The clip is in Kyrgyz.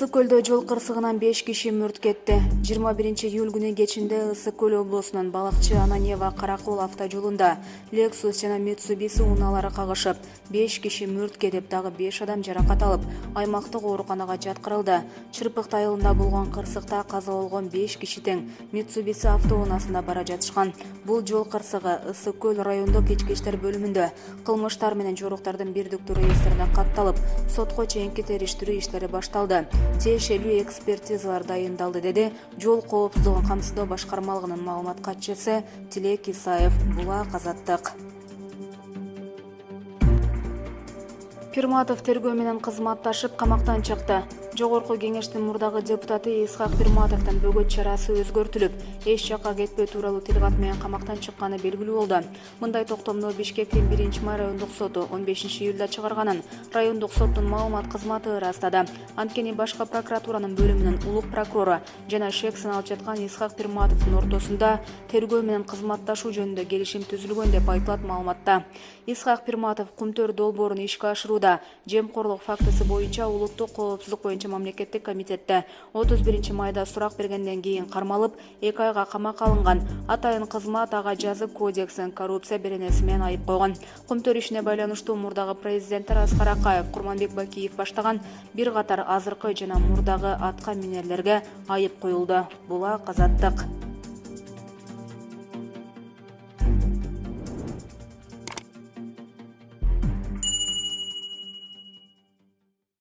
Ысык-Көлдө жол кырсыгынан 5 киши мүрт кетти. 21-июль күнү кечинде Ысык-Көл облусунун Балакчы Ананьева Каракол автожолунда Lexus жана Mitsubishi унаалары кагышып, 5 киши мүрт кетип, дагы 5 адам жаракат алып, аймактык ооруканага жаткырылды. Чырпык айылында болгон кырсыкта каза болгон 5 киши тең Mitsubishi автоунаасында бара жатышкан. Бул жол кырсыгы Ысык-Көл райондук ички иштер бөлүмүндө кылмыштар менен жоруктардын бирдиктүү реестрине катталып, сотко чейинки териштирүү иштери башталды. Тиешелүү экспертизалар дайындалды, деди жол коопсуздугун камсыздоо башкармалыгынын маалымат катчысы Тилек Исаев. Булак Азаттык. Пирматов тергөө менен кызматташып камактан чыкты. Жогорку кеңештин мурдагы депутаты Исхак Пирматовдун бөгөт чарасы өзгөртүлүп, эч жакка кетпөө тууралуу тилгат менен камактан чыкканы белгилүү болду. Мындай токтомду Бишкектин 1-май райондук соту 15-июлда чыгарганын райондук соттун маалымат кызматы ырастады. Анткени башка прокуратуранын бөлүмүнүн улук прокурору жана шек сыналып жаткан Исхак Пирматовдун ортосунда тергөө менен кызматташуу жөнүндө келишим түзүлгөн деп айтылат маалыматта. Исхак Пирматов Кумтөр долбоорун ишке ашырууда жемкорлук фактысы боюнча улуттук коопсуздук боюнча мамлекеттик комитетте 31-майда сурак бергенден кийин кармалып, 2 айга камакка алынган. Атайын кызмат ага жазып кодексин коррупция беренеси менен айып койгон. Кумтөр ишине байланыштуу мурдагы президенттер Аскар Акаев, Курманбек Бакиев баштаган бир катар азыркы жана мурдагы атка минерлерге айып коюлду. Булак Азаттык.